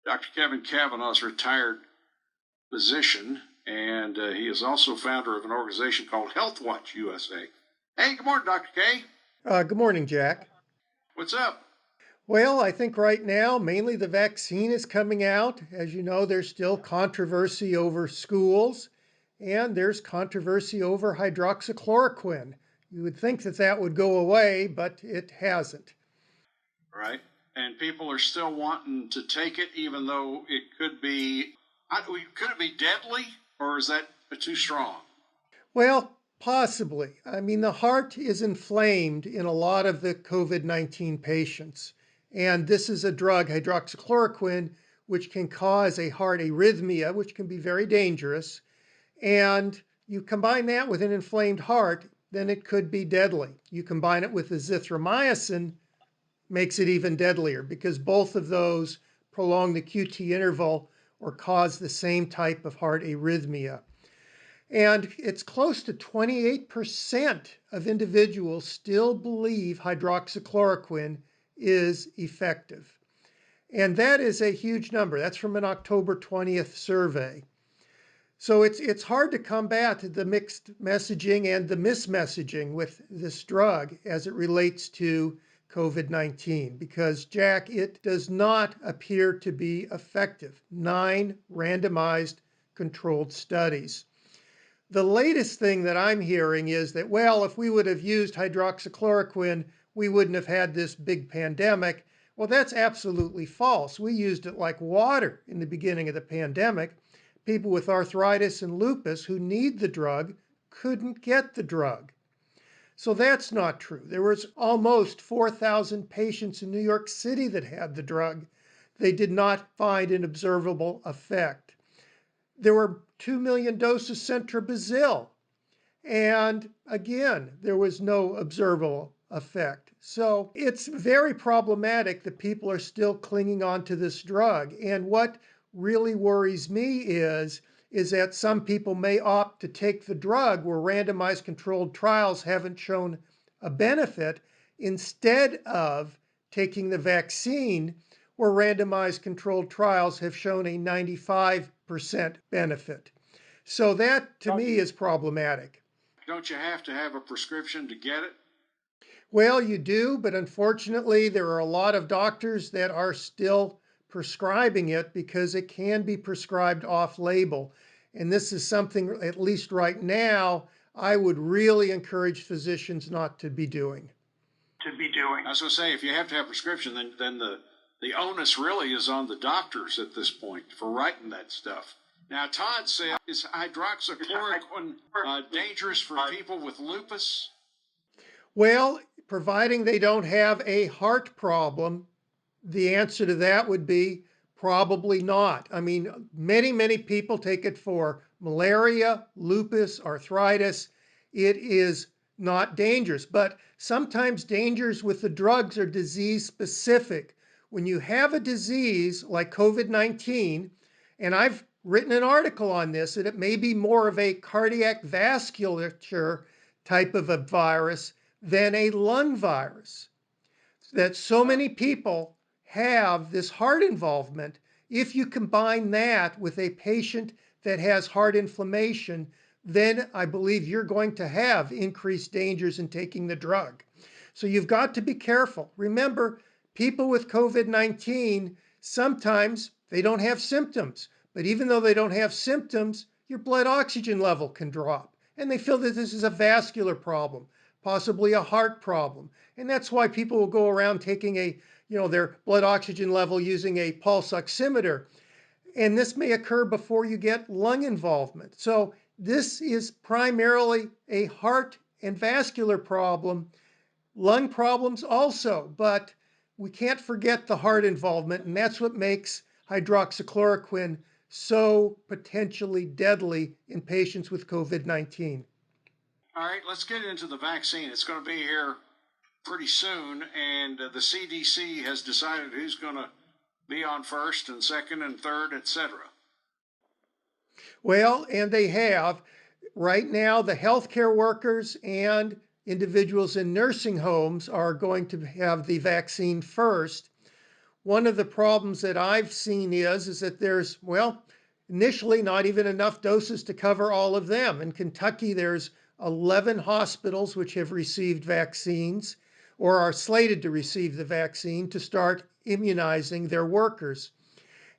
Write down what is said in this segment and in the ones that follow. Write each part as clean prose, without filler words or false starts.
Dr. Kevin Kavanagh is a retired physician, and he is also founder of an organization called Health Watch USA. Hey, good morning, Dr. K. Good morning, Jack. What's up? Well, I think right now, mainly the vaccine is coming out. As you know, there's still controversy over schools, and there's controversy over hydroxychloroquine. You would think that that would go away, but it hasn't. Right. And people are still wanting to take it, even though it could be deadly, or is that too strong? Well, possibly. I mean, the heart is inflamed in a lot of the COVID-19 patients. And this is a drug, hydroxychloroquine, which can cause a heart arrhythmia, which can be very dangerous. And you combine that with an inflamed heart, then it could be deadly. You combine it with azithromycin, makes it even deadlier because both of those prolong the QT interval or cause the same type of heart arrhythmia. And it's close to 28% of individuals still believe hydroxychloroquine is effective. And that is a huge number. That's from an October 20th survey. So it's hard to combat the mixed messaging and the mismessaging with this drug as it relates to COVID-19 because, Jack, it does not appear to be effective. 9 randomized controlled studies. The latest thing that I'm hearing is that, well, if we would have used hydroxychloroquine, we wouldn't have had this big pandemic. Well, that's absolutely false. We used it like water in the beginning of the pandemic. People with arthritis and lupus who need the drug couldn't get the drug. So that's not true. There was almost 4,000 patients in New York City that had the drug. They did not find an observable effect. There were 2 million doses sent to Brazil. And again, there was no observable effect. So it's very problematic that people are still clinging on to this drug. And what really worries me is that some people may opt to take the drug where randomized controlled trials haven't shown a benefit instead of taking the vaccine where randomized controlled trials have shown a 95% benefit. So that, to me, is problematic. Don't you have to have a prescription to get it? Well, you do, but unfortunately, there are a lot of doctors that are still prescribing it because it can be prescribed off-label. And this is something, at least right now, I would really encourage physicians not to be doing. I was going to say, if you have to have a prescription, then the onus really is on the doctors at this point for writing that stuff. Now, Todd said, is hydroxychloroquine dangerous for people with lupus? Well, providing they don't have a heart problem, the answer to that would be probably not. I mean, many people take it for malaria, lupus, arthritis. It is not dangerous, but sometimes dangers with the drugs are disease specific. When you have a disease like COVID-19, and I've written an article on this, that it may be more of a cardiac vasculature type of a virus than a lung virus. That so many people have this heart involvement. If you combine that with a patient that has heart inflammation, then I believe you're going to have increased dangers in taking the drug. So you've got to be careful. Remember, people with COVID-19, sometimes they don't have symptoms. But even though they don't have symptoms, your blood oxygen level can drop. And they feel that this is a vascular problem, possibly a heart problem. And that's why people will go around taking their blood oxygen level using a pulse oximeter. And this may occur before you get lung involvement. So this is primarily a heart and vascular problem, lung problems also, but we can't forget the heart involvement, and that's what makes hydroxychloroquine so potentially deadly in patients with COVID-19. All right, let's get into the vaccine. It's going to be here pretty soon, and the CDC has decided who's going to be on first and second and third, etc. Well, and they have. Right now, the healthcare workers and individuals in nursing homes are going to have the vaccine first. one of the problems that I've seen is that there's, well, initially not even enough doses to cover all of them. In Kentucky, there's 11 hospitals which have received vaccines or are slated to receive the vaccine to start immunizing their workers.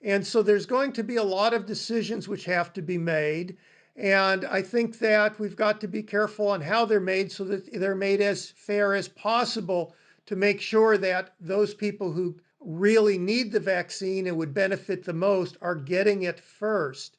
And so there's going to be a lot of decisions which have to be made. And I think that we've got to be careful on how they're made so that they're made as fair as possible to make sure that those people who really need the vaccine and would benefit the most are getting it first.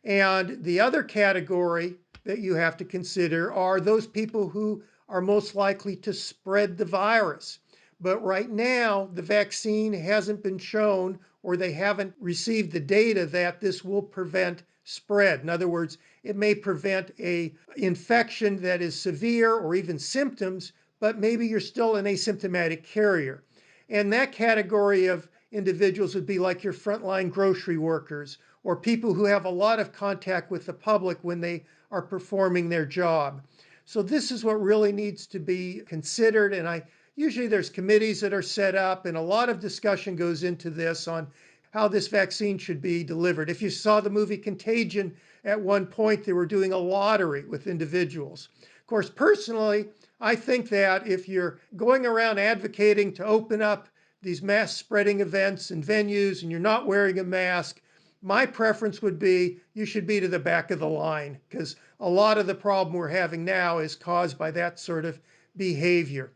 And the other category that you have to consider are those people who are most likely to spread the virus. But right now, the vaccine hasn't been shown, or they haven't received the data that this will prevent spread. In other words, it may prevent an infection that is severe or even symptoms, but maybe you're still an asymptomatic carrier. And that category of individuals would be like your frontline grocery workers or people who have a lot of contact with the public when they are performing their job. So this is what really needs to be considered. And usually there's committees that are set up, and a lot of discussion goes into this on how this vaccine should be delivered. If you saw the movie Contagion, at one point they were doing a lottery with individuals. Of course, personally, I think that if you're going around advocating to open up these mass spreading events and venues and you're not wearing a mask, my preference would be you should be to the back of the line, because a lot of the problem we're having now is caused by that sort of behavior.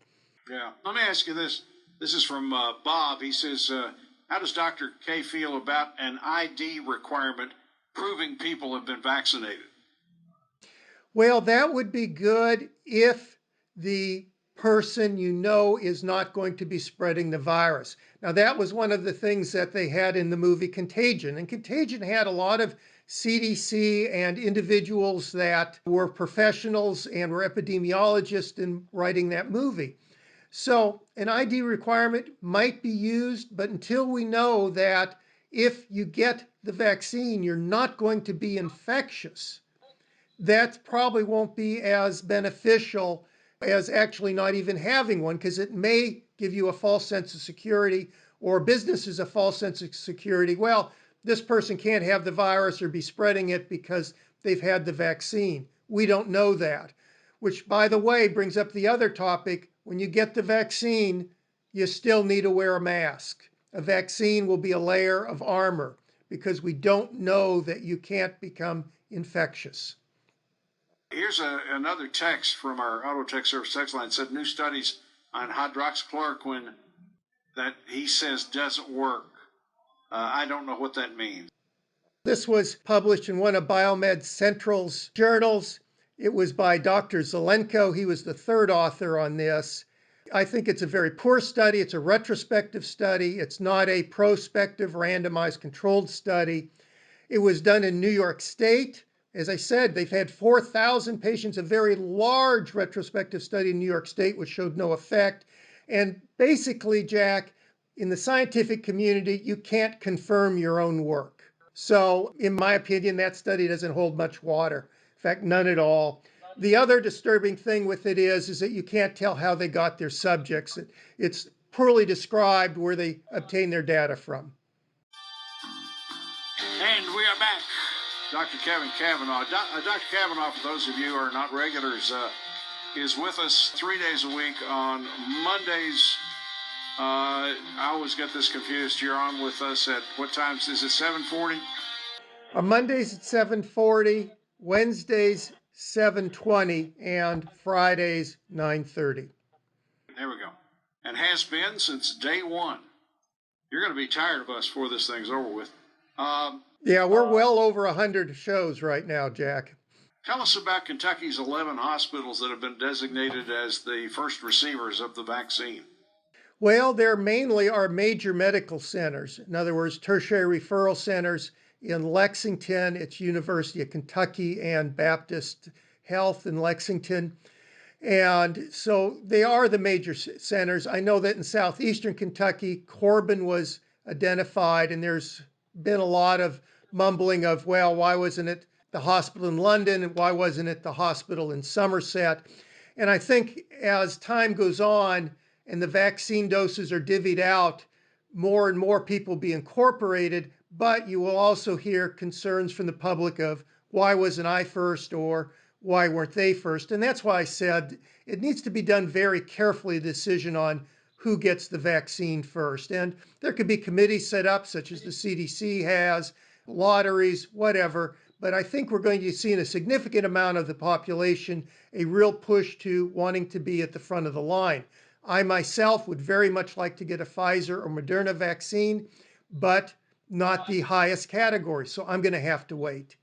Yeah. Let me ask you this. This is from Bob. He says, how does Dr. K feel about an ID requirement proving people have been vaccinated? Well, that would be good if the person you know is not going to be spreading the virus. Now, that was one of the things that they had in the movie Contagion. And Contagion had a lot of CDC and individuals that were professionals and were epidemiologists in writing that movie. So an ID requirement might be used, but until we know that if you get the vaccine, you're not going to be infectious, that probably won't be as beneficial as actually not even having one, because it may give you a false sense of security, or businesses a false sense of security. Well, this person can't have the virus or be spreading it because they've had the vaccine. We don't know that, which, by the way, brings up the other topic. When you get the vaccine, you still need to wear a mask. A vaccine will be a layer of armor because we don't know that you can't become infectious. Here's another text from our Auto Tech Service text line. It said new studies on hydroxychloroquine that he says doesn't work. I don't know what that means. This was published in one of Biomed Central's journals. It was by Dr. Zelenko. He was the third author on this. I think it's a very poor study. It's a retrospective study. It's not a prospective randomized controlled study. It was done in New York State. As I said, they've had 4,000 patients, a very large retrospective study in New York State, which showed no effect. And basically, Jack, in the scientific community, you can't confirm your own work. So in my opinion, that study doesn't hold much water. In fact, none at all. The other disturbing thing with it is that you can't tell how they got their subjects. It's poorly described where they obtained their data from. And we are back. Dr. Kevin Kavanagh. Dr. Kavanagh, for those of you who are not regulars, is with us 3 days a week on Mondays. I always get this confused. You're on with us at what times? Is it 7:40? On Mondays at 7:40, Wednesdays 7:20, and Fridays 9:30. There we go. And has been since day one. You're going to be tired of us before this thing's over with. Yeah, we're well over 100 shows right now, Jack. Tell us about Kentucky's 11 hospitals that have been designated as the first receivers of the vaccine. Well, they're mainly our major medical centers. In other words, tertiary referral centers. In Lexington, it's University of Kentucky and Baptist Health in Lexington. And so they are the major centers. I know that in southeastern Kentucky, Corbin was identified, and there's been a lot of mumbling of, well, why wasn't it the hospital in London and why wasn't it the hospital in Somerset? And I think as time goes on and the vaccine doses are divvied out, more and more people be incorporated, but you will also hear concerns from the public of why wasn't I first or why weren't they first? And that's why I said it needs to be done very carefully, a decision on who gets the vaccine first. And there could be committees set up, such as the CDC has, lotteries, whatever. But I think we're going to see in a significant amount of the population a real push to wanting to be at the front of the line. I myself would very much like to get a Pfizer or Moderna vaccine, but not the highest category. So I'm going to have to wait.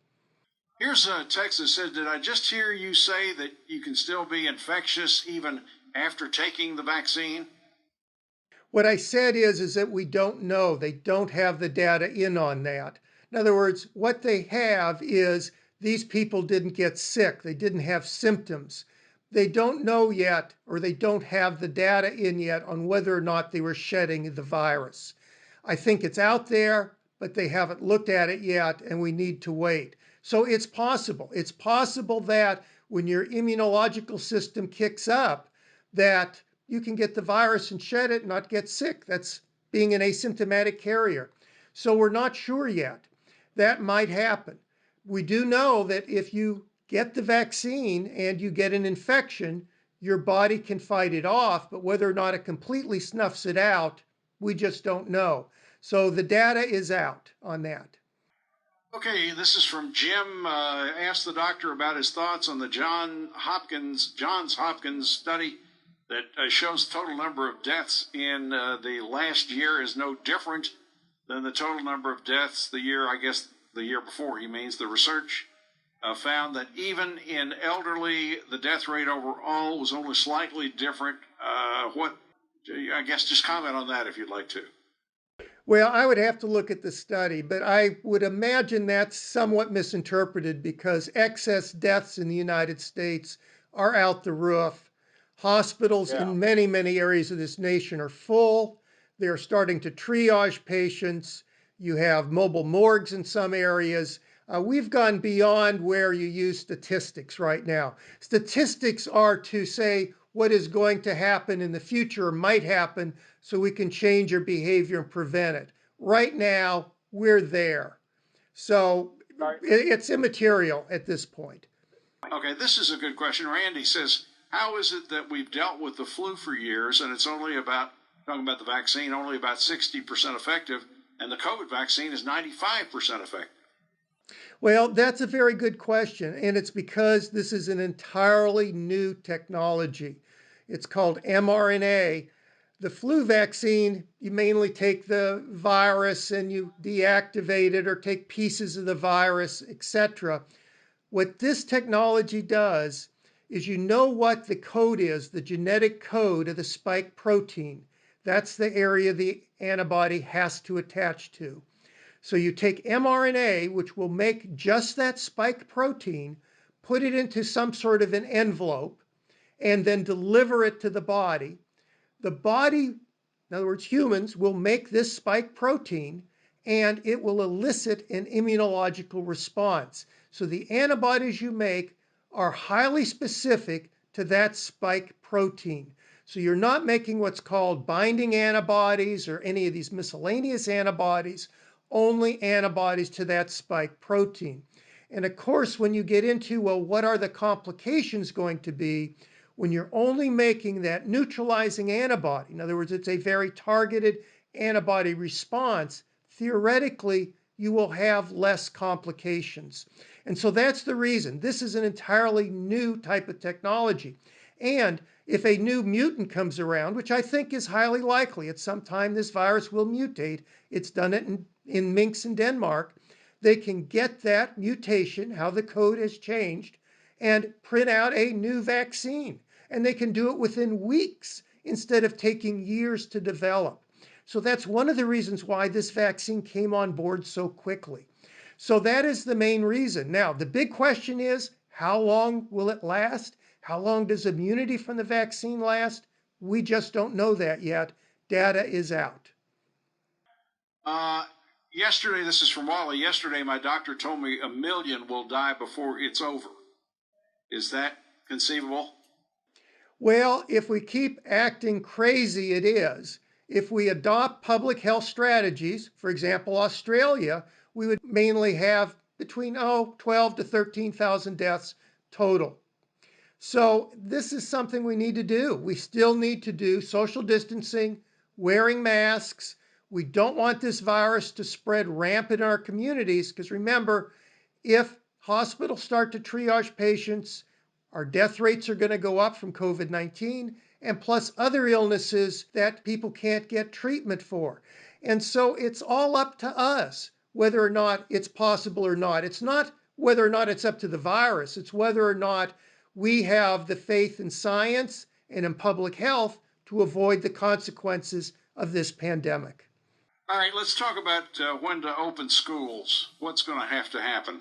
Here's a text that said, did I just hear you say that you can still be infectious even after taking the vaccine? What I said is that we don't know. They don't have the data in on that. In other words, what they have is these people didn't get sick. They didn't have symptoms. They don't know yet, or they don't have the data in yet on whether or not they were shedding the virus. I think it's out there, but they haven't looked at it yet, and we need to wait. So it's possible. It's possible that when your immunological system kicks up, that you can get the virus and shed it and not get sick. That's being an asymptomatic carrier. So we're not sure yet. That might happen. We do know that if you get the vaccine and you get an infection, your body can fight it off, but whether or not it completely snuffs it out, we just don't know. So the data is out on that. Okay, this is from Jim. Asked the doctor about his thoughts on the Johns Hopkins study that shows the total number of deaths in the last year is no different than the total number of deaths the year before. He means the research found that even in elderly, the death rate overall was only slightly different. Just comment on that if you'd like to. Well, I would have to look at the study, but I would imagine that's somewhat misinterpreted because excess deaths in the United States are out the roof. Hospitals in many, many areas of this nation are full. They're starting to triage patients. You have mobile morgues in some areas. We've gone beyond where you use statistics right now. Statistics are to say what is going to happen in the future or might happen so we can change your behavior and prevent it. Right now, we're there. So it's immaterial at this point. Okay, this is a good question. Randy says, how is it that we've dealt with the flu for years and it's only about, talking about the vaccine, only about 60% effective, and the COVID vaccine is 95% effective? Well, that's a very good question, and it's because this is an entirely new technology. It's called mRNA. The flu vaccine, you mainly take the virus and you deactivate it or take pieces of the virus, etc. What this technology does is you know what the code is, the genetic code of the spike protein. That's the area the antibody has to attach to. So you take mRNA, which will make just that spike protein, put it into some sort of an envelope, and then deliver it to the body. The body, in other words, humans, will make this spike protein, and it will elicit an immunological response. So the antibodies you make are highly specific to that spike protein. So you're not making what's called binding antibodies or any of these miscellaneous antibodies, only antibodies to that spike protein. And of course, when you get into, well, what are the complications going to be when you're only making that neutralizing antibody? In other words, it's a very targeted antibody response. Theoretically, you will have less complications. And so that's the reason. This is an entirely new type of technology. And if a new mutant comes around, which I think is highly likely, at some time this virus will mutate, it's done it in minks in Denmark, they can get that mutation, how the code has changed, and print out a new vaccine. And they can do it within weeks instead of taking years to develop. So that's one of the reasons why this vaccine came on board so quickly. So that is the main reason. Now, the big question is, how long will it last? How long does immunity from the vaccine last? We just don't know that yet. Data is out. Yesterday, this is from Wally. Yesterday, my doctor told me 1 million will die before it's over. Is that conceivable? Well, if we keep acting crazy, it is. If we adopt public health strategies, for example, Australia, we would mainly have between 12 to 13,000 deaths total. So this is something we need to do. We still need to do social distancing, wearing masks. We don't want this virus to spread rampant in our communities because remember, if hospitals start to triage patients, our death rates are going to go up from COVID-19 and plus other illnesses that people can't get treatment for. And so it's all up to us whether or not it's possible or not. It's not whether or not it's up to the virus. It's whether or not we have the faith in science and in public health to avoid the consequences of this pandemic. All right, let's talk about when to open schools. What's going to happen?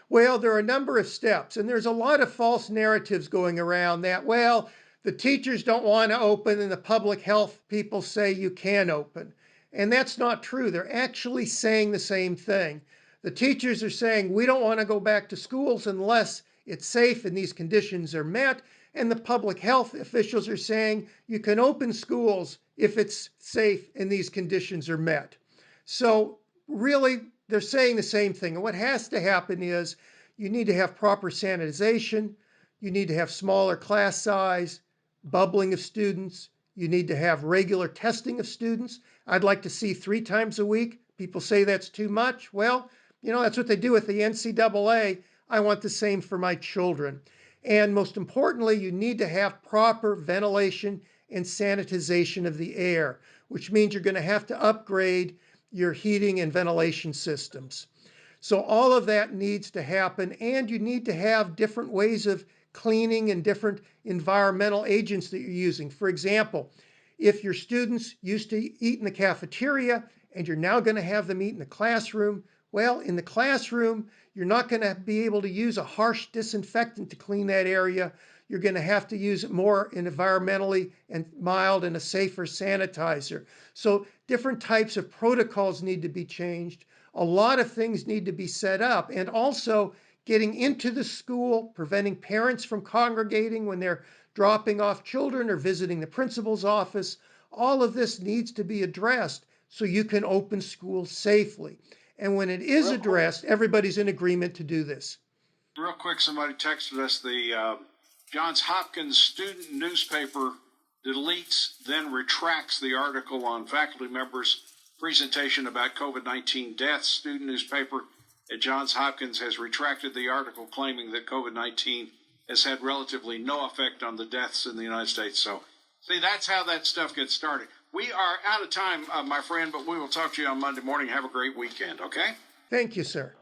Well, there are a number of steps, and there's a lot of false narratives going around that, well, the teachers don't want to open and the public health people say you can open. And that's not true. They're actually saying the same thing. The teachers are saying we don't want to go back to schools unless it's safe and these conditions are met. And the public health officials are saying you can open schools if it's safe and these conditions are met. So really, they're saying the same thing. And what has to happen is you need to have proper sanitization. You need to have smaller class size, bubbling of students. You need to have regular testing of students. I'd like to see 3 times a week. People say that's too much. Well, that's what they do with the NCAA. I want the same for my children. And most importantly, you need to have proper ventilation and sanitization of the air, which means you're going to have to upgrade your heating and ventilation systems. So all of that needs to happen, and you need to have different ways of cleaning and different environmental agents that you're using. For example, if your students used to eat in the cafeteria and you're now going to have them eat in the classroom, well, in the classroom, you're not going to be able to use a harsh disinfectant to clean that area. You're going to have to use it more environmentally and mild and a safer sanitizer. So different types of protocols need to be changed. A lot of things need to be set up. And also getting into the school, preventing parents from congregating when they're dropping off children or visiting the principal's office. All of this needs to be addressed so you can open schools safely. And when it is addressed, everybody's in agreement to do this. Real quick, somebody texted us the Johns Hopkins student newspaper deletes, then retracts the article on faculty members' presentation about COVID-19 deaths. Student newspaper at Johns Hopkins has retracted the article claiming that COVID-19 has had relatively no effect on the deaths in the United States. So, see, that's how that stuff gets started. We are out of time, my friend, but we will talk to you on Monday morning. Have a great weekend, okay? Thank you, sir.